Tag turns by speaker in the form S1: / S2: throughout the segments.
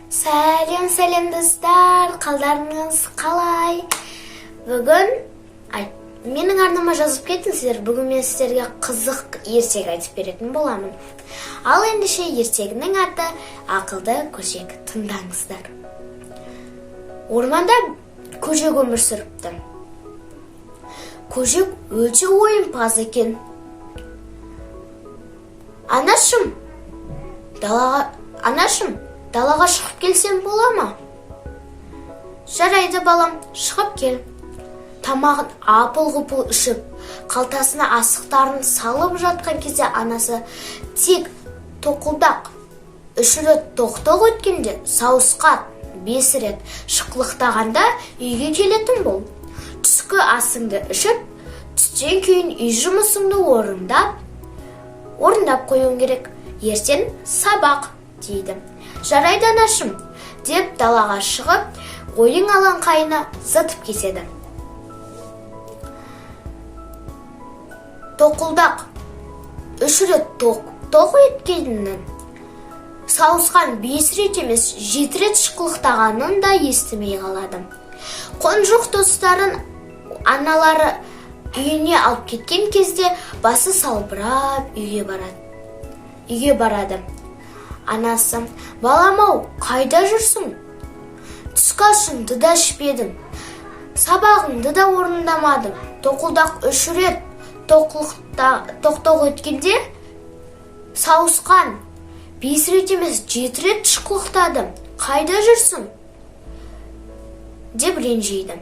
S1: Сәлем достар, қалдарыңыз қалай? Бүгін менің арнама жазып кетіңіздер. Бүгін мен сіздерге қызық ертек айтып беретін боламын. Ал ендеше ертегінің аты Ақылды көжек. Тыңдаңыздар. Орманда көжек өмір сүріпті. Көжек өте ойынпаз екен. Анашым, далаға шығып келсем бола ма? Жарайды балам, шығып кел. Тамағын апыл-ғұпыл ішіп, қалтасына асықтарын салып жатқан кезде анасы тек тоқылдақ 3 рет тоқтық өткенде сауысқа 5 рет шықлықтағанда үйге келетін бол. Түскі асыңды ішіп, түстен кейін үй жұмысыңды орындап қоюың керек. Ертең сабақ дейді. Жарайды анашым, деп далаға шығып, ойын алаңқайына зытып кетеді. Тоқылдақ 3 рет тоқ еткенін, сауысқан 5 рет емес 7 рет шықлықтағанын да естімей қалады. Қонжық достарын аналары үйіне алып кеткен кезде басы салбырап үйге барады. Анасы: балам-ау, қайда жүрсің? Түскі асыңды да ішпедің, сабағыңды да орындамадың. Тоқылдақ 3 рет тоқтық өткенде сауысқан 5 рет емес 7 рет шықлықтадым. Қайда жүрсің? Деп ренжиді.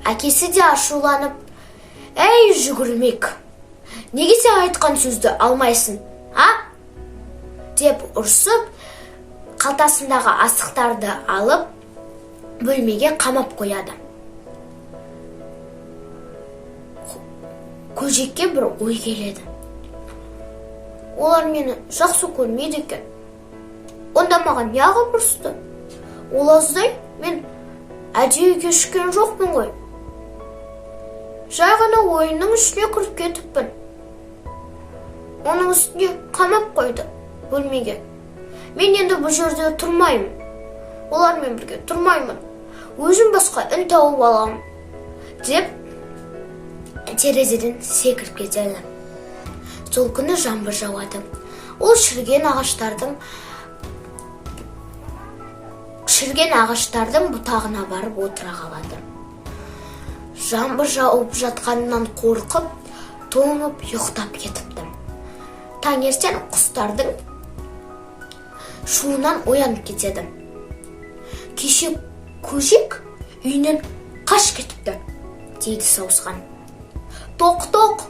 S1: Әкесі де ашуланып: әй жүгірмек, неге сен айтқан сөзді алмайсың, деп ұрсып, қалтасындағы асықтарды алып, бөлмеге қамап қояды. Көжекке бір ой келеді. Олар мені жақсы көрмейді екен. Онда маған неғып ұрысты? Олаздай мен әдейі кешіккен жоқпын ғой. Жай ғана ойынның ішіне кіріп кетіппін. Оның үстіне қамап қойды бөлмеге. Мен енді бұл жерде тұрмаймын. Олармен бірге тұрмаймын. Өзім басқа ін тауып аламын, деп терезеден секіріп кетеді. Сол күні жаңбыр жауады. Ол шіріген ағаштардың бұтағына барып отыра қалады. Жаңбыр жауып жатқанынан қорқып, тоңып ұйықтап кетіпті. Таңертең құстардың шуынан оянып кетеді. Кеше көжек үйінен қаш кетіпті, дейді сауысқан. Тоқ,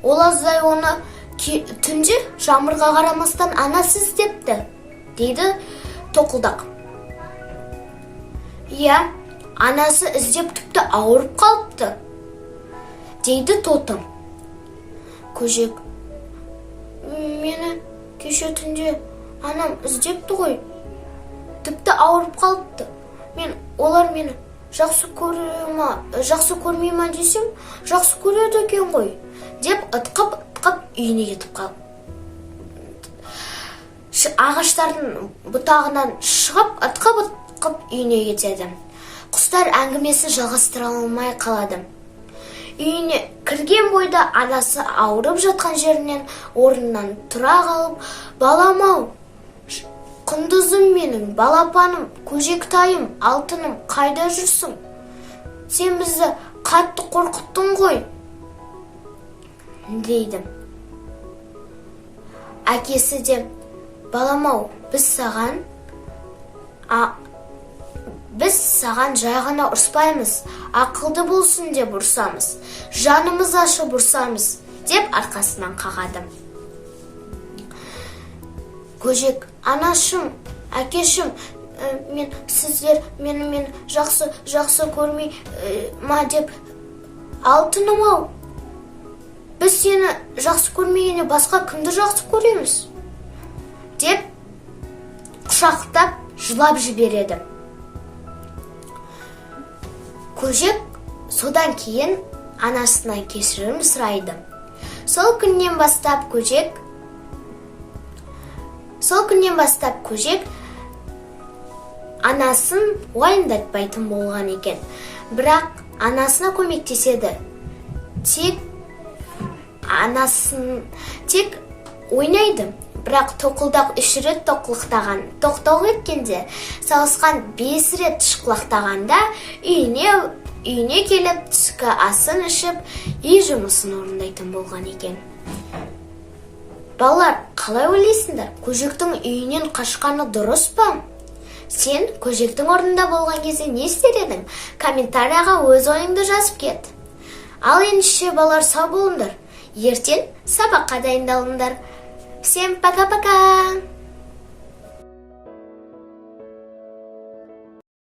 S1: олаздай оны түнде жаңбырға қарамастан анасы іздепті, дейді тоқылдақ. Иә, анасы іздеп тіпті ауырып қалыпты, дейді тотым. Көжек: мені кеше түнде анам іздепті ғой, тіпті ауырып қалыпты. Олар мені жақсы көрмей ма десем, жақсы көреді екен ғой, деп ытқып үйіне кетіп қалып. Ағаштардың бұтағынан шығып, ытқып үйіне кетеді. Құстар әңгімесін жалғастыра алмай қалады. Үйіне кірген бойда анасы ауырып жатқан жерінен орнынан тұра қалып: балам-ау, құндызым менің, балапаным, көжектайым, алтыным, қайда жүрсің? Сен бізді қатты қорқыттың ғой, дейді. Әкесі де: балам-ау, біз саған жай ғана ұрыспаймыз, ақылды болсын деп ұрсамыз, жанымыз ашып ұрсамыз, деп арқасынан қағады. Көжек: анашым, әкешім, сіздер мені жақсы көрмей ма деп. Алтыным-ау, біз сені жақсы көрмегенде басқа кімді жақсы көреміз, деп құшақтап жылап жібереді. Көжек содан кейін анасынан кешірім сұрайды. Сол күннен бастап көжек анасын уайымдатпайтын болған екен. Бірақ анасына көмектеседі. Тек ойнайды. Бірақ тоқылдақ 3 рет тоқылықтаған. Тоқтау еткенде салысқан 5 рет шықлақтағанда үйіне келіп түскі асын ішіп, үй жұмысын орындайтын болған екен. Балалар, қалай ойлайсыңдар? Көжектің үйінен қашқаны дұрыс па? Сен көжектің орнында болған кезде не істер едің? Комментарияға өз ойыңды жазып кет. Ал ендеше балалар, сау болыңдар. Ертең сабаққа дайындалыңдар. Всем пока-пока!